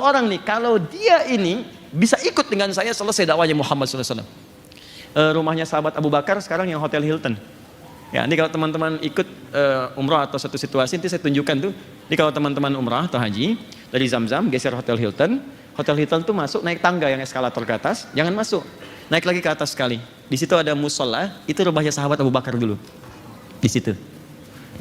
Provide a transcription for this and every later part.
orang nih, kalau dia ini bisa ikut dengan saya selesai dakwahnya Muhammad SAW. Rumahnya sahabat Abu Bakar sekarang yang Hotel Hilton. Ya, ini kalau teman-teman ikut umrah atau satu situasi, nanti saya tunjukkan tuh. Ini kalau teman-teman umrah atau haji dari Zamzam geser Hotel Hilton. Hotel Hilton tuh masuk naik tangga yang eskalator ke atas, jangan masuk. Naik lagi ke atas sekali. Di situ ada musola, itu rumahnya sahabat Abu Bakar dulu. Di situ.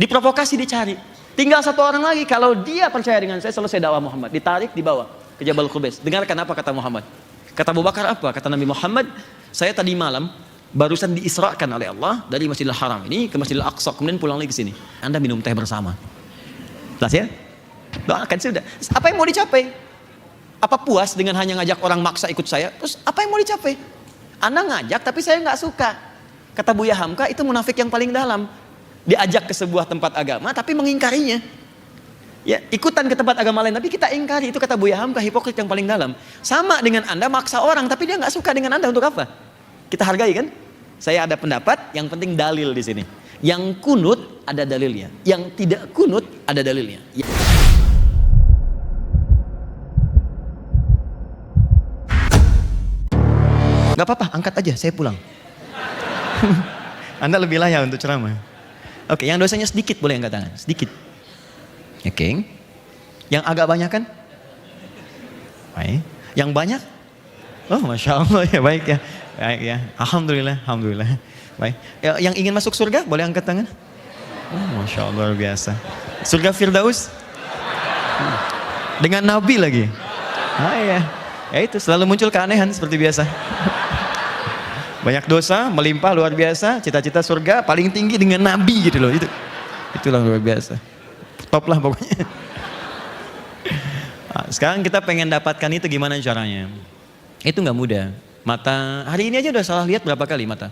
Diprovokasi dicari. Tinggal satu orang lagi, kalau dia percaya dengan saya selesai dakwah Muhammad, ditarik dibawa ke Jabal Qubais. Dengarkan apa kata Muhammad. Kata Abu Bakar apa? Kata Nabi Muhammad, saya tadi malam barusan diisrakan oleh Allah dari Masjidil Haram ini ke Masjidil Aqsa, kemudian pulang lagi ke sini. Anda minum teh bersama. Jelas ya? Doakan sudah. Apa yang mau dicapai? Apa puas dengan hanya ngajak orang maksa ikut saya? Terus apa yang mau dicapai? Anda ngajak tapi saya nggak suka. Kata Buya Hamka, itu munafik yang paling dalam. Diajak ke sebuah tempat agama tapi mengingkarinya. Ya, ikutan ke tempat agama lain tapi kita ingkari. Itu kata Buya Hamka, hipokrit yang paling dalam. Sama dengan Anda maksa orang tapi dia nggak suka dengan Anda, untuk apa? Kita hargai kan? Saya ada pendapat, yang penting dalil di sini. Yang kunut ada dalilnya, yang tidak kunut ada dalilnya. Gak apa-apa, angkat aja, saya pulang. Anda lebih layak untuk ceramah. Oke, yang dosanya sedikit boleh angkat tangan, sedikit. Oke. Yang agak banyak kan? Baik. Yang banyak? Oh, masya Allah ya, baik ya. Baik ya, alhamdulillah, alhamdulillah. Baik. Yang ingin masuk surga boleh angkat tangan. Oh, masya Allah, luar biasa. Surga Firdaus? Dengan Nabi lagi. Ah ya, ya itu selalu muncul keanehan seperti biasa. Banyak dosa, melimpah luar biasa. Cita-cita surga paling tinggi dengan Nabi gitu loh. Itulah luar biasa. Top lah pokoknya. Nah, sekarang kita pengen dapatkan itu gimana caranya? Itu nggak mudah. Mata hari ini aja udah salah lihat berapa kali mata?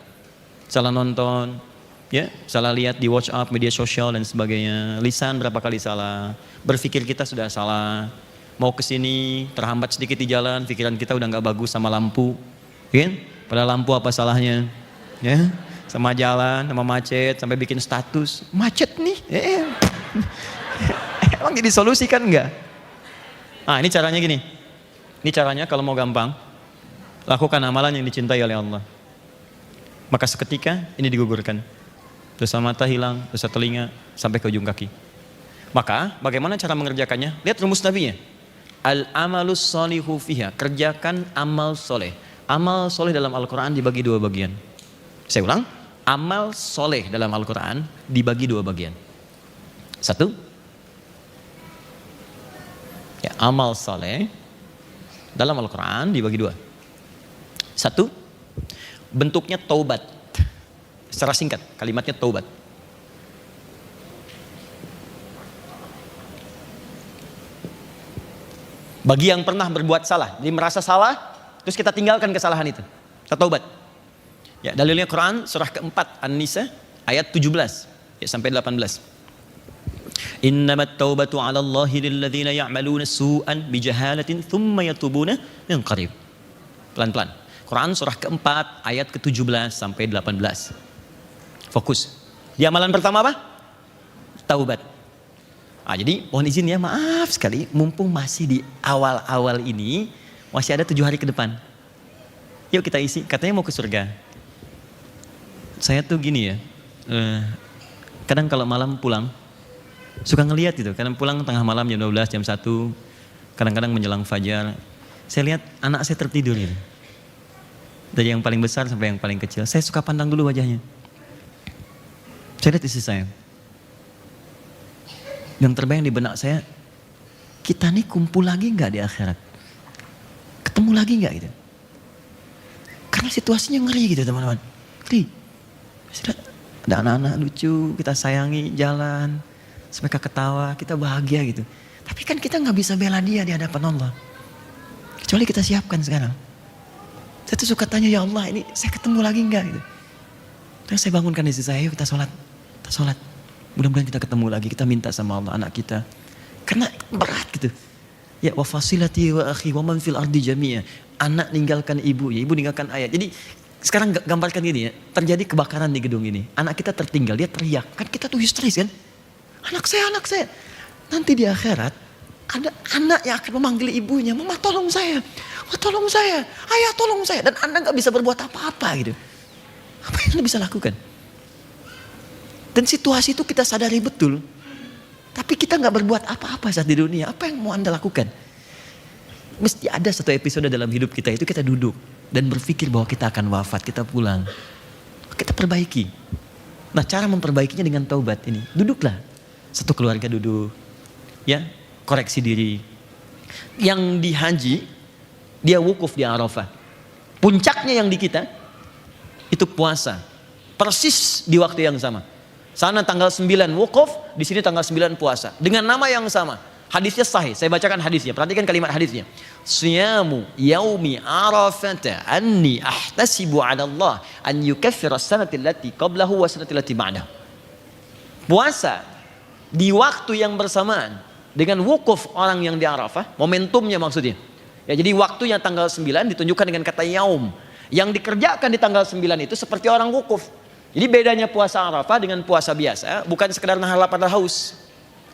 Salah nonton, ya, salah lihat di WhatsApp, media sosial dan sebagainya. Lisan berapa kali salah. Berpikir kita sudah salah. Mau kesini terhambat sedikit di jalan, pikiran kita udah nggak bagus sama lampu, kan? Pada lampu apa salahnya? Ya, sama jalan, sama macet, sampai bikin status macet nih. Emang jadi solusi kan enggak? Ah, ini caranya gini. Ini caranya kalau mau gampang, lakukan amalan yang dicintai oleh Allah. Maka seketika ini digugurkan. Dosa mata hilang, dosa telinga sampai ke ujung kaki. Maka bagaimana cara mengerjakannya? Lihat rumus Nabi-nya. Al-amalus solihu fiha, kerjakan amal soleh. Amal soleh dalam Al-Quran dibagi dua bagian. Saya ulang, amal soleh dalam Al-Quran dibagi dua bagian. Satu, ya, amal soleh dalam Al-Quran dibagi dua. Satu, bentuknya taubat. Secara singkat, kalimatnya taubat. Bagi yang pernah berbuat salah, jadi merasa salah, terus kita tinggalkan kesalahan itu, kita taubat. Ya, dalilnya Quran surah keempat An-Nisa ayat 17 ya, sampai 18. Innamat taubatu 'ala Allahi lilladzina ya'maluna su'an bijahalatin thumma yatubuna min qarib. Pelan-pelan. Quran surah keempat ayat ke-17 sampai 18. Fokus. Di amalan pertama apa? Taubat. Ah, jadi mohon izin ya, maaf sekali, mumpung masih di awal-awal ini, masih ada 7 hari ke depan. Yuk kita isi, katanya mau ke surga. Saya tuh gini ya, kadang kalau malam pulang, suka ngelihat gitu, kadang pulang tengah malam jam 12, jam 1, kadang-kadang menjelang fajar, saya lihat anak saya tertidur gitu. Dari yang paling besar sampai yang paling kecil, saya suka pandang dulu wajahnya. Saya lihat istri saya. Yang terbayang di benak saya, kita nih kumpul lagi nggak di akhirat? Ketemu lagi nggak gitu? Karena situasinya ngeri gitu teman-teman. Ngeri. Ada anak-anak lucu, kita sayangi, jalan, mereka ketawa, kita bahagia gitu. Tapi kan kita nggak bisa bela dia di hadapan Allah. Kecuali kita siapkan sekarang. Saya tuh suka tanya, ya Allah, ini saya ketemu lagi nggak gitu? Terus saya bangunkan istri saya, yuk kita sholat, kita sholat. Mudah-mudahan kita ketemu lagi, kita minta sama Allah anak kita. Karena berat gitu. Ya, wa fasilati wa akhi wa man fil ardi jami'a. Anak ninggalkan ibu, ya ibu ninggalkan ayah. Jadi sekarang gambarkan gini ya, terjadi kebakaran di gedung ini. Anak kita tertinggal, dia teriak. Kan kita tuh histeris kan? Anak saya, anak saya. Nanti di akhirat, ada anak yang akan memanggil ibunya, "Mama tolong saya, oh, tolong saya, ayah tolong saya." Dan Anda nggak bisa berbuat apa-apa gitu. Apa yang Anda bisa lakukan? Dan situasi itu kita sadari betul. Tapi kita nggak berbuat apa-apa saat di dunia. Apa yang mau Anda lakukan? Mesti ada satu episode dalam hidup kita itu kita duduk dan berpikir bahwa kita akan wafat, kita pulang. Kita perbaiki. Nah, cara memperbaikinya dengan taubat ini. Duduklah. Satu keluarga duduk. Ya, koreksi diri. Yang di haji, dia wukuf di Arafah. Puncaknya yang di kita, itu puasa. Persis di waktu yang sama. Sana tanggal 9 wukuf, di sini tanggal 9 puasa. Dengan nama yang sama. Hadisnya sahih, saya bacakan hadisnya. Perhatikan kalimat hadisnya. Siyamu yaumi arafata anni ahtasibu 'ala Allah an yukaffira as-sanati allati qablahu wa sanati allati ba'dahu. Puasa di waktu yang bersamaan dengan wukuf orang yang di Arafah, momentumnya maksudnya. Ya, jadi waktunya tanggal 9 ditunjukkan dengan kata yaum. Yang dikerjakan di tanggal 9 itu seperti orang wukuf. Jadi bedanya puasa Arafah dengan puasa biasa bukan sekedar nahan lapar dan haus.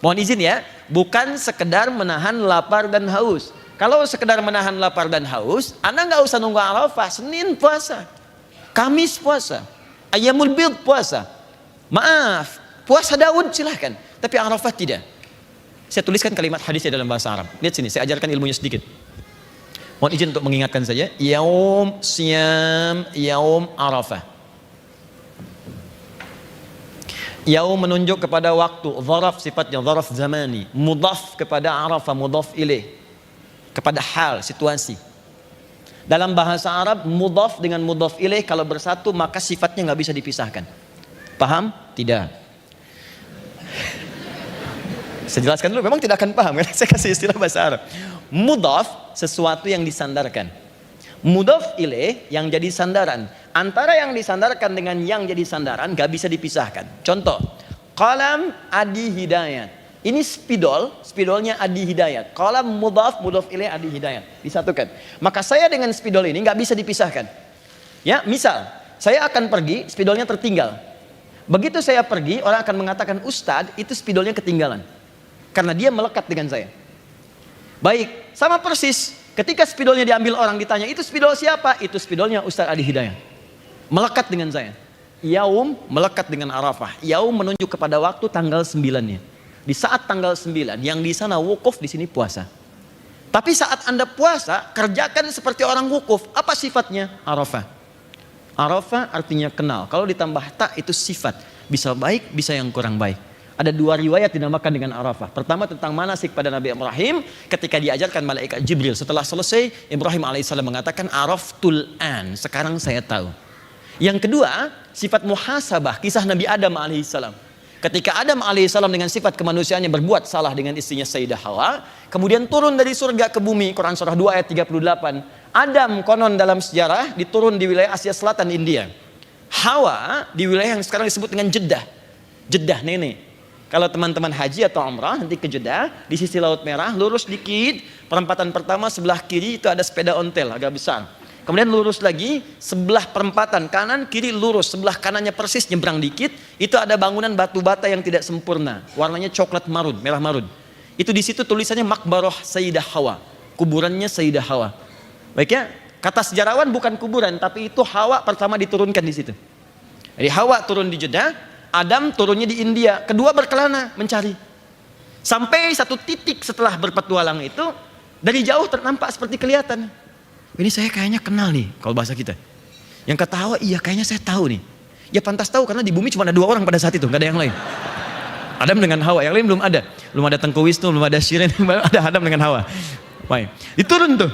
Mohon izin ya, bukan sekedar menahan lapar dan haus. Kalau sekedar menahan lapar dan haus, Anda nggak usah nunggu Arafah, Senin puasa, Kamis puasa, Ayyamul Bid puasa. Maaf, puasa Daud silahkan, tapi Arafah tidak. Saya tuliskan kalimat hadisnya dalam bahasa Arab. Lihat sini, saya ajarkan ilmunya sedikit. Mohon izin untuk mengingatkan saja. Yaum Siyam Yaum Arafah. Yaum menunjuk kepada waktu, zaraf sifatnya, zaraf zamani, mudhaf kepada Arafah, mudhaf ilaih, kepada hal, situasi. Dalam bahasa Arab, mudhaf dengan mudhaf ilaih kalau bersatu maka sifatnya nggak bisa dipisahkan. Paham? Tidak. Saya jelaskan dulu, memang tidak akan paham karena saya kasih istilah bahasa Arab. Mudhaf, sesuatu yang disandarkan. Mudhaf ilaih, yang jadi sandaran. Antara yang disandarkan dengan yang jadi sandaran gak bisa dipisahkan. Contoh, qalam Adi Hidayat. Ini spidolnya Adi Hidayat. Qalam mudhaf, mudhaf ilaih Adi Hidayat. Disatukan. Maka saya dengan spidol ini gak bisa dipisahkan. Ya, misal, saya akan pergi, spidolnya tertinggal. Begitu saya pergi, orang akan mengatakan, "Ustadz, itu spidolnya ketinggalan." Karena dia melekat dengan saya. Baik, sama persis. Ketika spidolnya diambil orang ditanya, "Itu spidol siapa?" Itu spidolnya Ustadz Adi Hidayat. Melekat dengan saya. Yaum melekat dengan Arafah. Yaum menunjuk kepada waktu tanggal 9-nya. Di saat tanggal 9, yang di sana wukuf, di sini puasa. Tapi saat Anda puasa, kerjakan seperti orang wukuf. Apa sifatnya? Arafah. Arafah artinya kenal. Kalau ditambah tak itu sifat. Bisa baik, bisa yang kurang baik. Ada dua riwayat dinamakan dengan Arafah. Pertama tentang manasik pada Nabi Ibrahim ketika diajarkan malaikat Jibril. Setelah selesai, Ibrahim alaihissalam mengatakan, "Araftul an." Sekarang saya tahu. Yang kedua, sifat muhasabah, kisah Nabi Adam alaihissalam. Ketika Adam alaihissalam dengan sifat kemanusiaannya berbuat salah dengan istrinya Sayyidah Hawa, kemudian turun dari surga ke bumi, Quran surah 2 ayat 38. Adam konon dalam sejarah diturun di wilayah Asia Selatan India. Hawa di wilayah yang sekarang disebut dengan Jeddah. Jeddah nenek. Kalau teman-teman haji atau umrah nanti ke Jeddah, di sisi Laut Merah, lurus dikit, perempatan pertama sebelah kiri itu ada sepeda ontel agak besar. Kemudian lurus lagi, sebelah perempatan kanan kiri lurus, sebelah kanannya persis nyebrang dikit, itu ada bangunan batu bata yang tidak sempurna, warnanya coklat marun, merah marun. Itu di situ tulisannya Makbaroh Sayyidah Hawa, kuburannya Sayyidah Hawa. Baik ya, kata sejarawan bukan kuburan, tapi itu Hawa pertama diturunkan di situ. Jadi Hawa turun di Jeddah, Adam turunnya di India, kedua berkelana mencari. Sampai satu titik setelah berpetualang itu, dari jauh ternampak seperti kelihatan. Ini saya kayaknya kenal nih, kalau bahasa kita. Yang kata Hawa, iya kayaknya saya tahu nih. Ya pantas tahu karena di bumi cuma ada 2 orang pada saat itu, nggak ada yang lain. Adam dengan Hawa, yang lain belum ada. Belum ada Tengku Wisnu, belum ada Shirin, ada Adam dengan Hawa. Baik, diturun tuh.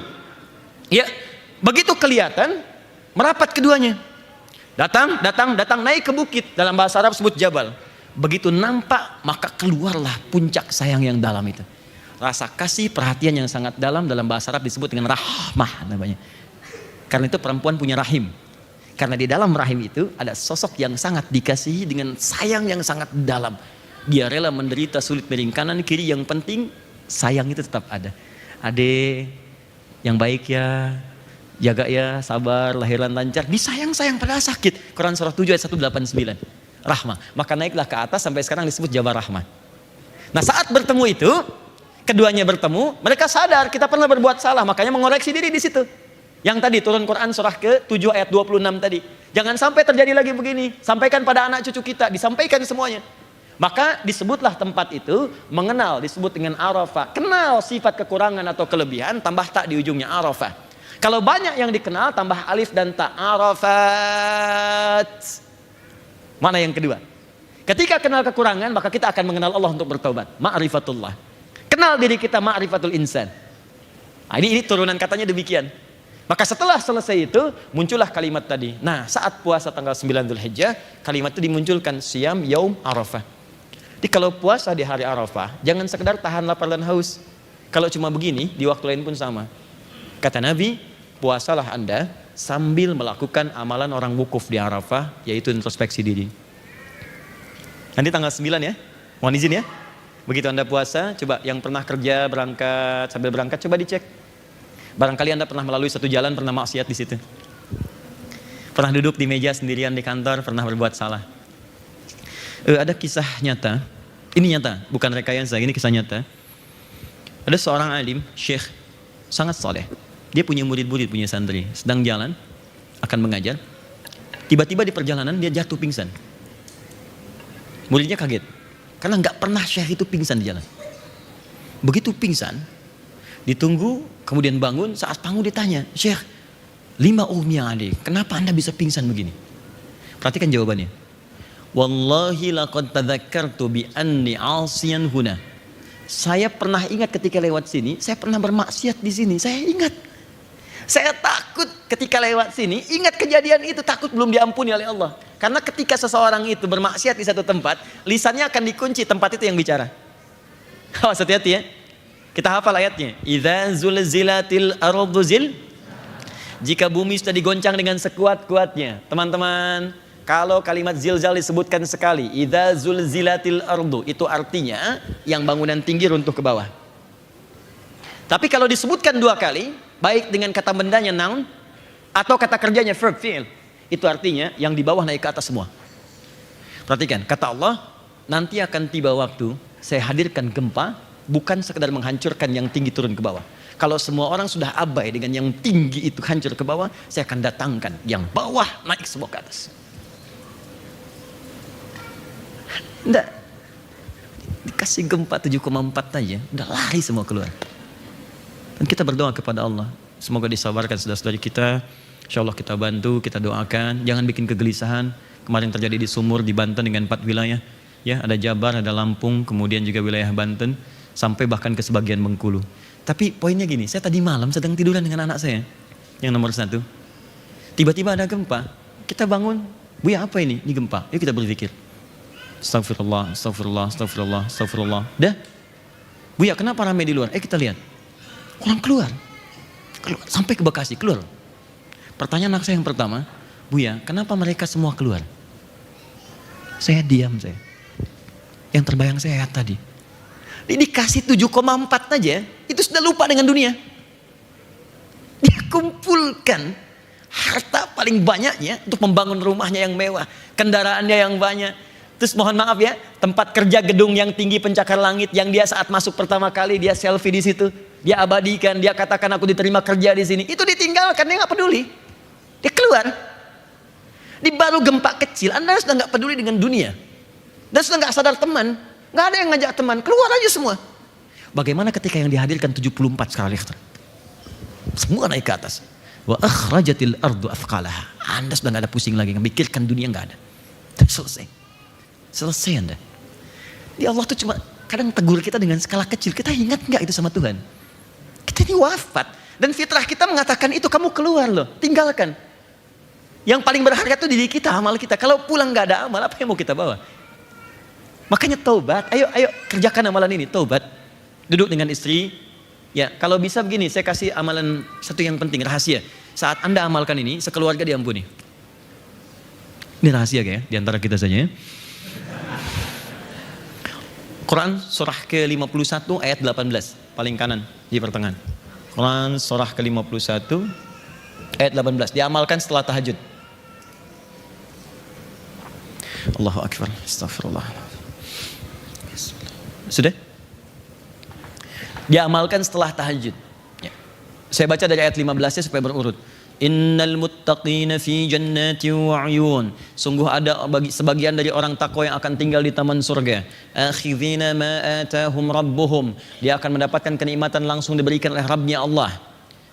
Ya, begitu kelihatan, merapat keduanya. Datang, naik ke bukit. Dalam bahasa Arab sebut jabal. Begitu nampak, maka keluarlah puncak sayang yang dalam itu. Rasa kasih, perhatian yang sangat dalam bahasa Arab disebut dengan rahmah namanya. Karena itu perempuan punya rahim. Karena di dalam rahim itu ada sosok yang sangat dikasihi dengan sayang yang sangat dalam. Dia rela menderita sulit miring kanan kiri, yang penting sayang itu tetap ada. Ade yang baik ya, jaga ya, sabar, lahiran lancar, disayang-sayang pada sakit. Quran surah 7 ayat 189. Rahmah. Maka naiklah ke atas sampai sekarang disebut Jabal Rahmah. Nah saat bertemu itu, keduanya bertemu, mereka sadar kita pernah berbuat salah, makanya mengoreksi diri di situ. Yang tadi turun Quran surah ke-7 ayat 26 tadi. Jangan sampai terjadi lagi begini. Sampaikan pada anak cucu kita, disampaikan semuanya. Maka disebutlah tempat itu mengenal, disebut dengan Arafah. Kenal sifat kekurangan atau kelebihan, tambah tak di ujungnya Arafah. Kalau banyak yang dikenal, tambah alif dan ta. Arafat. Mana yang kedua? Ketika kenal kekurangan, maka kita akan mengenal Allah untuk bertaubat. Ma'rifatullah. Kenal diri kita, ma'rifatul insan. Nah, ini turunan katanya demikian. Maka setelah selesai itu, muncullah kalimat tadi. Nah, saat puasa tanggal 9 Dzulhijjah, kalimat itu dimunculkan, Siyam Yaum Arafah. Jadi kalau puasa di hari Arafah, jangan sekedar tahan lapar dan haus. Kalau cuma begini, di waktu lain pun sama. Kata Nabi, puasalah Anda sambil melakukan amalan orang wukuf di Arafah, yaitu introspeksi diri. Nanti tanggal 9 ya, mohon izin ya. Begitu Anda puasa, coba yang pernah kerja, berangkat, sambil berangkat, coba dicek. Barangkali Anda pernah melalui satu jalan, pernah maksiat di situ. Pernah duduk di meja sendirian di kantor, pernah berbuat salah. Ada kisah nyata, ini nyata, bukan rekayasa, ini kisah nyata. Ada seorang alim, syekh, sangat soleh. Dia punya murid-murid, punya santri, sedang jalan, akan mengajar. Tiba-tiba di perjalanan dia jatuh pingsan. Muridnya kaget, karena nggak pernah syekh itu pingsan di jalan. Begitu pingsan, ditunggu, kemudian bangun, saat bangun ditanya, Syekh, 5 ummi adik, kenapa Anda bisa pingsan begini? Perhatikan jawabannya. Wallahi laqad tadzakartu bi anni 'asiyan huna. Saya pernah ingat ketika lewat sini, saya pernah bermaksiat di sini, saya ingat. Saya takut ketika lewat sini, ingat kejadian itu, takut belum diampuni oleh Allah. Karena ketika seseorang itu bermaksiat di satu tempat, lisannya akan dikunci, tempat itu yang bicara. Awas, hati-hati ya. Kita hafal ayatnya. Idza zulzilatil ardu jika bumi sudah digoncang dengan sekuat-kuatnya. Teman-teman, kalau kalimat zilzal disebutkan sekali, idza zulzilatil ardu, itu artinya yang bangunan tinggi runtuh ke bawah. Tapi kalau disebutkan 2 kali, baik dengan kata bendanya noun atau kata kerjanya verb fi'il, itu artinya yang di bawah naik ke atas semua. Perhatikan, kata Allah, nanti akan tiba waktu saya hadirkan gempa, bukan sekedar menghancurkan yang tinggi turun ke bawah. Kalau semua orang sudah abai dengan yang tinggi itu hancur ke bawah, saya akan datangkan yang bawah naik semua ke atas. Enggak, dikasih gempa 7,4 aja, udah lari semua keluar. Dan kita berdoa kepada Allah, semoga disabarkan saudara-saudari kita. Insya Allah kita bantu, kita doakan, jangan bikin kegelisahan. Kemarin terjadi di Sumur, di Banten dengan 4 wilayah. Ya, ada Jabar, ada Lampung, kemudian juga wilayah Banten, sampai bahkan ke sebagian Bengkulu. Tapi poinnya gini, saya tadi malam sedang tiduran dengan anak saya, yang nomor 1. Tiba-tiba ada gempa, kita bangun, Buya apa ini? Ini gempa, yuk kita berzikir. Astagfirullah, astagfirullah, astagfirullah, astagfirullah. Dah, Buya kenapa ramai di luar? Kita lihat, orang keluar, sampai ke Bekasi, keluar. Pertanyaan anak saya yang pertama, Buya, kenapa mereka semua keluar? Saya diam saya. Yang terbayang saya ayat tadi. Dikasih 7,4 aja, itu sudah lupa dengan dunia. Dia kumpulkan harta paling banyaknya untuk membangun rumahnya yang mewah, kendaraannya yang banyak. Terus mohon maaf ya, tempat kerja gedung yang tinggi pencakar langit yang dia saat masuk pertama kali dia selfie di situ, dia abadikan, dia katakan aku diterima kerja di sini. Itu ditinggalkan, dia nggak peduli. Dia keluar. Di baru gempa kecil, Anda sudah nggak peduli dengan dunia. Dan sudah nggak sadar teman, nggak ada yang ngajak teman, keluar aja semua. Bagaimana ketika yang dihadirkan 74 skala Richter? Semua naik ke atas. Wa akhrajatil ardu athqalaha. Anda sudah nggak ada pusing lagi, memikirkan dunia nggak ada. Dan selesai Anda. Di Allah tuh cuma kadang tegur kita dengan skala kecil. Kita ingat nggak itu sama Tuhan? Kita ini wafat dan fitrah kita mengatakan itu, kamu keluar loh, tinggalkan. Yang paling berharga itu diri kita, amal kita. Kalau pulang nggak ada amal, apa yang mau kita bawa? Makanya taubat, ayo kerjakan amalan ini, taubat. Duduk dengan istri, ya kalau bisa begini, saya kasih amalan satu yang penting, rahasia. Saat Anda amalkan ini, sekeluarga diampuni. Ini rahasia ya, diantara kita saja ya. Quran surah ke-51 ayat 18, paling kanan di pertengahan. Quran surah ke-51 ayat 18, diamalkan setelah tahajud. Allahu Akbar, astagfirullah. Sudah? Dia amalkan setelah tahajud. Ya. Saya baca dari ayat 15-nya supaya berurut. Innal muttaqina fi jannati wa 'uyun. Sungguh ada bagi sebagian dari orang takwa yang akan tinggal di taman surga. Akhidhina ma atahum rabbuhum. Dia akan mendapatkan kenikmatan langsung diberikan oleh Rabbnya Allah.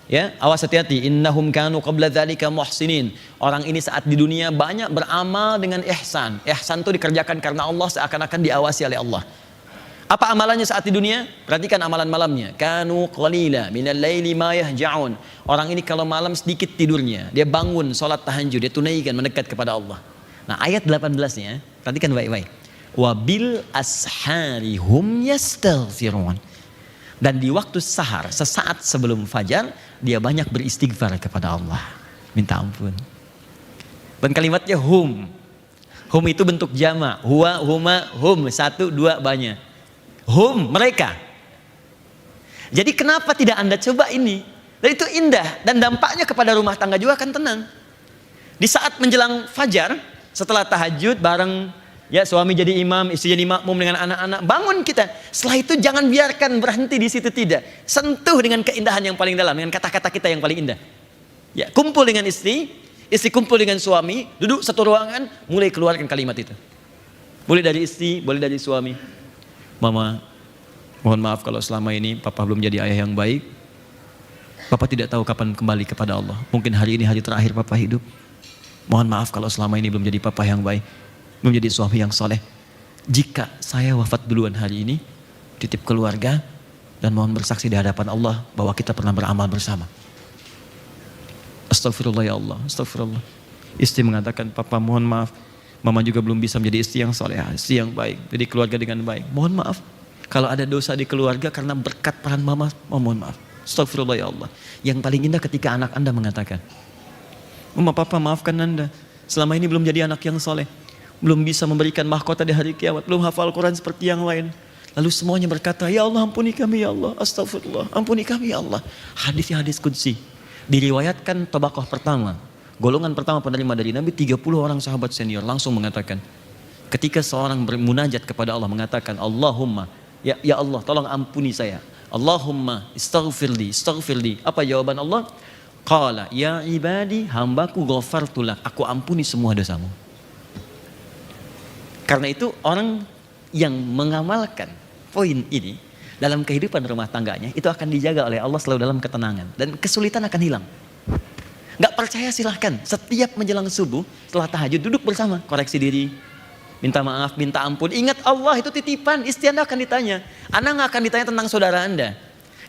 Ya, awas hati-hati. Innahum kanu qabla dzalika muhsinin. Orang ini saat di dunia banyak beramal dengan ihsan. Ihsan itu dikerjakan karena Allah, seakan-akan diawasi oleh Allah. Apa amalannya saat di dunia? Perhatikan amalan malamnya. Kanu qalila minal laili ma yahja'un. Orang ini kalau malam sedikit tidurnya, dia bangun salat tahajud, dia tunaikan mendekat kepada Allah. Nah, ayat 18-nya, perhatikan baik-baik. Wa bil ashari hum yastaghfirun. Dan di waktu sahar, sesaat sebelum fajar, dia banyak beristighfar kepada Allah, minta ampun. Dan kalimatnya hum. Hum itu bentuk jama'. Huwa, huma, hum. 1, 2, banyak. Hum, mereka. Jadi kenapa tidak Anda coba ini? Dan itu indah. Dan dampaknya kepada rumah tangga juga akan tenang. Di saat menjelang fajar, setelah tahajud bareng, ya suami jadi imam, istri jadi makmum dengan anak-anak, bangun kita. Setelah itu jangan biarkan berhenti di situ, tidak. Sentuh dengan keindahan yang paling dalam, dengan kata-kata kita yang paling indah. Ya, kumpul dengan istri kumpul dengan suami, duduk satu ruangan, mulai keluarkan kalimat itu. Boleh dari istri, boleh dari suami. Mama, mohon maaf kalau selama ini Papa belum jadi ayah yang baik. Papa tidak tahu kapan kembali kepada Allah. Mungkin hari ini hari terakhir Papa hidup. Mohon maaf kalau selama ini belum jadi Papa yang baik, belum jadi suami yang soleh. Jika saya wafat duluan hari ini, titip keluarga dan mohon bersaksi di hadapan Allah bahwa kita pernah beramal bersama. Astagfirullah ya Allah, astagfirullah. Istri mengatakan, Papa mohon maaf, Mama juga belum bisa menjadi istri yang soleh, istri yang baik, jadi keluarga dengan baik. Mohon maaf kalau ada dosa di keluarga karena berkat peran Mama, mohon maaf. Astagfirullah ya Allah. Yang paling indah ketika anak Anda mengatakan, Mama, Papa maafkan Anda, selama ini belum jadi anak yang soleh, belum bisa memberikan mahkota di hari kiamat, belum hafal Quran seperti yang lain. Lalu semuanya berkata, ya Allah ampuni kami ya Allah, astagfirullah, ampuni kami ya Allah. Hadisnya hadis qudsi. Diriwayatkan tabaqah pertama, golongan pertama penerima dari Nabi, 30 orang sahabat senior langsung mengatakan, ketika seorang bermunajat kepada Allah mengatakan, Allahumma, ya Allah tolong ampuni saya. Allahumma istaghfirli. Apa jawaban Allah? Qala ya ibadi hambaku ghafartulak, aku ampuni semua dosamu. Karena itu orang yang mengamalkan poin ini dalam kehidupan rumah tangganya itu akan dijaga oleh Allah selalu dalam ketenangan dan kesulitan akan hilang. Gak percaya silahkan, setiap menjelang subuh setelah tahajud duduk bersama, koreksi diri, minta maaf, minta ampun. Ingat Allah itu titipan, istri Anda akan ditanya. Anda gak akan ditanya tentang saudara Anda,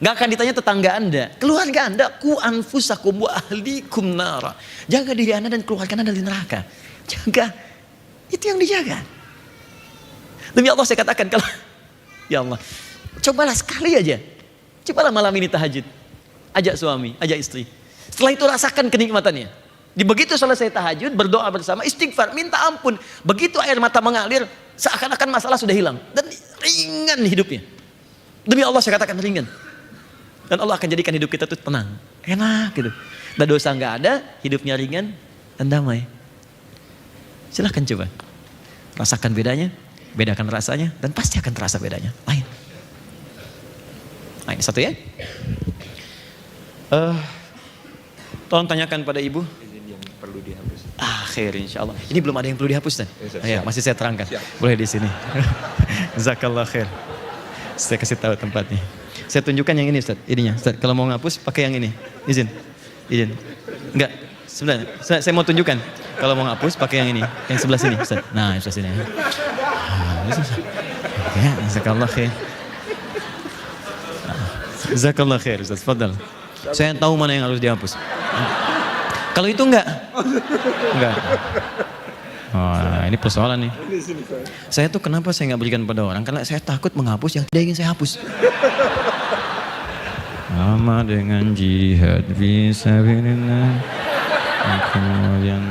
gak akan ditanya tetangga Anda, keluarga Anda. Ku anfusakum wa ahlikum nara. Jaga diri Anda dan keluarga Anda dari neraka. Jaga, itu yang dijaga. Demi Allah saya katakan, kalau ya Allah, cobalah sekali aja, cobalah malam ini tahajud, ajak suami, ajak istri. Setelah itu rasakan kenikmatannya. Di begitu selesai tahajud, berdoa bersama, istighfar, minta ampun. Begitu air mata mengalir, seakan-akan masalah sudah hilang. Dan ringan hidupnya. Demi Allah saya katakan ringan. Dan Allah akan jadikan hidup kita itu tenang, enak gitu. Dan dosa nggak ada, hidupnya ringan dan damai. Silahkan coba. Rasakan bedanya, bedakan rasanya, dan pasti akan terasa bedanya. Lain. Nah, ini satu ya. Tolong tanyakan pada ibu. Izin yang perlu dihapus. Khair insyaallah. Ini belum ada yang perlu dihapus dan. Ya, masih saya terangkan. Siap. Boleh di sini. Jazakallah khair. Saya kasih tahu tempatnya. Saya tunjukkan yang ini Ustaz. Ininya. Ustaz, kalau mau ngapus pakai yang ini. Izin. Enggak. Sebenarnya saya mau tunjukkan. Kalau mau ngapus pakai yang ini. Yang sebelah sini Ustaz. Nah, sebelah sini. Ya, jazakallah khair. Jazakallah khair Ustaz. Fadal. Saya tahu mana yang harus dihapus. Kalau itu enggak. Wah, ini persoalan nih. Saya tuh kenapa saya nggak berikan pada orang? Karena saya takut menghapus yang tidak ingin saya hapus. Sama dengan jihad fisabilillah. Kemudian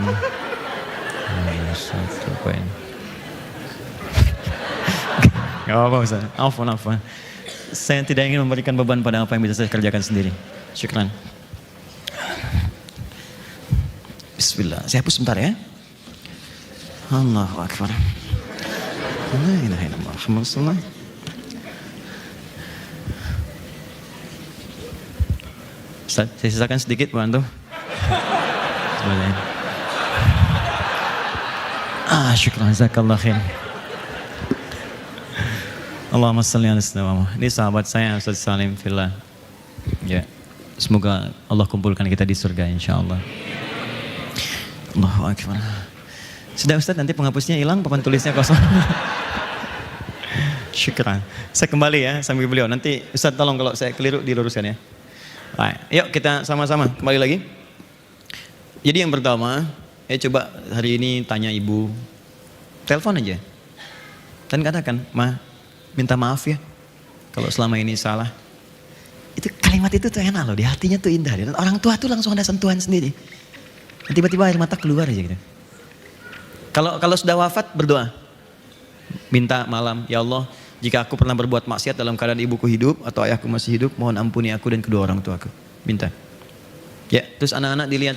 satu poin. Gak apa-apa Ustaz. Afwan. Saya tidak ingin memberikan beban pada apa yang bisa saya kerjakan sendiri. Syukran. Bismillah. Saya hapus sebentar ya. Allahu Akbar. La ilaha illallah Muhammad Rasulullah. Ustaz, saya sisakan sedikit bantu. Syukran, jazakallah khair. Allahumma salli ala sayyidina Muhammad. Ini sahabat saya Ustaz Salim fillah. Ya. Semoga Allah kumpulkan kita di surga insyaallah. Allahu akbar. Sudah Ustaz, nanti penghapusnya hilang, papan tulisnya kosong. Syukran. Saya kembali ya sambil beliau. Nanti Ustaz tolong kalau saya keliru diluruskan ya. Baik, yuk kita sama-sama kembali lagi. Jadi yang pertama, coba hari ini tanya ibu. Telepon aja. Dan katakan, "Ma, minta maaf ya kalau selama ini salah." Itu kalimat itu tuh enak loh, di hatinya tuh indah. Dan orang tua tuh langsung ada sentuhan sendiri. Dan tiba-tiba air mata keluar aja gitu. Kalau sudah wafat berdoa. Minta malam, "Ya Allah, jika aku pernah berbuat maksiat dalam keadaan ibuku hidup atau ayahku masih hidup, mohon ampuni aku dan kedua orang tuaku." Minta. Ya, terus anak-anak dilihat.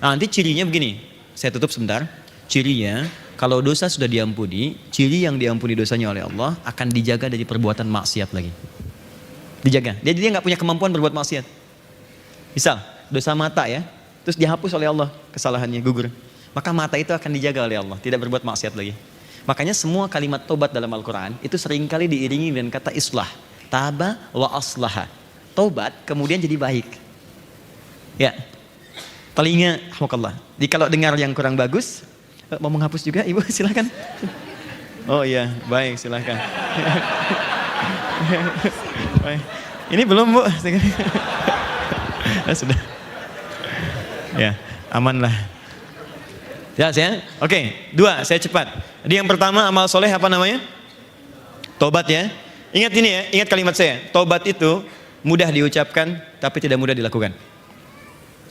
Nah, nanti cirinya begini. Saya tutup sebentar. Cirinya, kalau dosa sudah diampuni, ciri yang diampuni dosanya oleh Allah akan dijaga dari perbuatan maksiat lagi. Dijaga. Dia nggak punya kemampuan berbuat maksiat. Misal, dosa mata ya, terus dihapus oleh Allah kesalahannya, gugur. Maka mata itu akan dijaga oleh Allah, tidak berbuat maksiat lagi. Makanya semua kalimat tobat dalam Al-Quran itu seringkali diiringi dengan kata islah. Taba wa aslaha. Tobat kemudian jadi baik. Ya. Palingnya, alhamdulillah. Jadi kalau dengar yang kurang bagus, mau menghapus juga ibu silakan. Oh iya, baik silakan. Baik. Ini belum bu. Sudah. Ya, aman lah. Ya, Oke, 2, saya cepat. Jadi yang pertama amal soleh apa namanya? Tobat ya. Ingat ini ya, ingat kalimat saya. Tobat itu mudah diucapkan tapi tidak mudah dilakukan.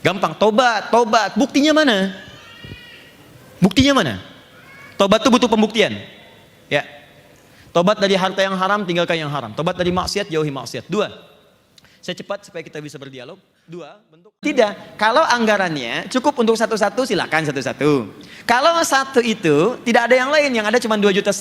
Gampang, tobat. Buktinya mana? Buktinya mana? Tobat itu butuh pembuktian. Ya. Tobat dari harta yang haram, tinggalkan yang haram. Tobat dari maksiat, jauhi maksiat. 2. Saya cepat supaya kita bisa berdialog. 2, bentuk. Tidak, kalau anggarannya cukup untuk satu-satu, silakan satu-satu. Kalau satu itu tidak ada yang lain, yang ada cuma 2,5 juta.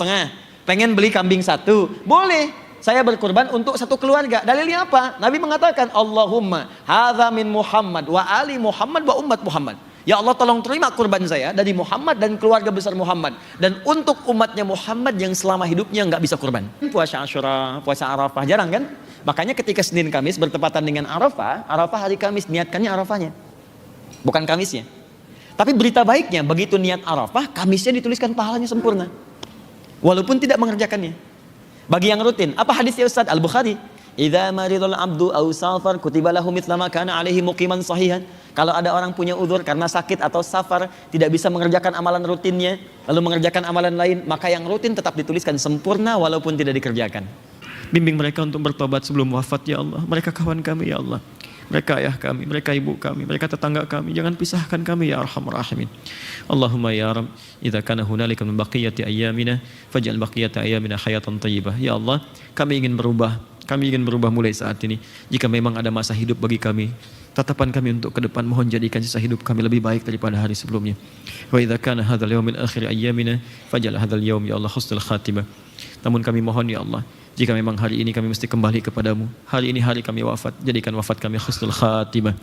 Pengen beli kambing 1, boleh. Saya berkorban untuk satu keluarga. Dalilnya apa? Nabi mengatakan, Allahumma hadza min Muhammad wa ali Muhammad wa ummat Muhammad. Ya Allah, tolong terima kurban saya dari Muhammad dan keluarga besar Muhammad. Dan untuk umatnya Muhammad yang selama hidupnya nggak bisa kurban. Puasa Asyura, puasa Arafah, jarang kan? Makanya ketika Senin Kamis bertepatan dengan Arafah, Arafah hari Kamis, niatkannya Arafahnya. Bukan Kamisnya. Tapi berita baiknya, begitu niat Arafah, Kamisnya dituliskan pahalanya sempurna. Walaupun tidak mengerjakannya. Bagi yang rutin, apa hadisnya Ustaz? Al-Bukhari. Idza maridul abdu aw safar kutiba lahu mithla ma kana alaihi muqiman sahihan. Kalau ada orang punya uzur karena sakit atau safar, tidak bisa mengerjakan amalan rutinnya, lalu mengerjakan amalan lain, maka yang rutin tetap dituliskan sempurna walaupun tidak dikerjakan. Bimbing mereka untuk bertobat sebelum wafat ya Allah. Mereka kawan kami ya Allah. Mereka ayah kami, mereka ibu kami, mereka tetangga kami. Jangan pisahkan kami ya Arhamar Rahimin. Allahumma ya Rabb, idza kana hunalika min baqiyati ayyamina faj'al baqiyata ayyamina hayatan thayyibah. Ya Allah, kami ingin berubah. Kami ingin berubah mulai saat ini. Jika memang ada masa hidup bagi kami, tatapan kami untuk ke depan, mohon jadikan sisa hidup kami lebih baik daripada hari sebelumnya. Wa idza kana hadzal yaum min akhir ayyamina faj'al hadzal yaum ya Allah husnul khatimah. Namun kami mohon ya Allah, jika memang hari ini kami mesti kembali kepadamu, hari ini hari kami wafat, jadikan wafat kami husnul khatimah.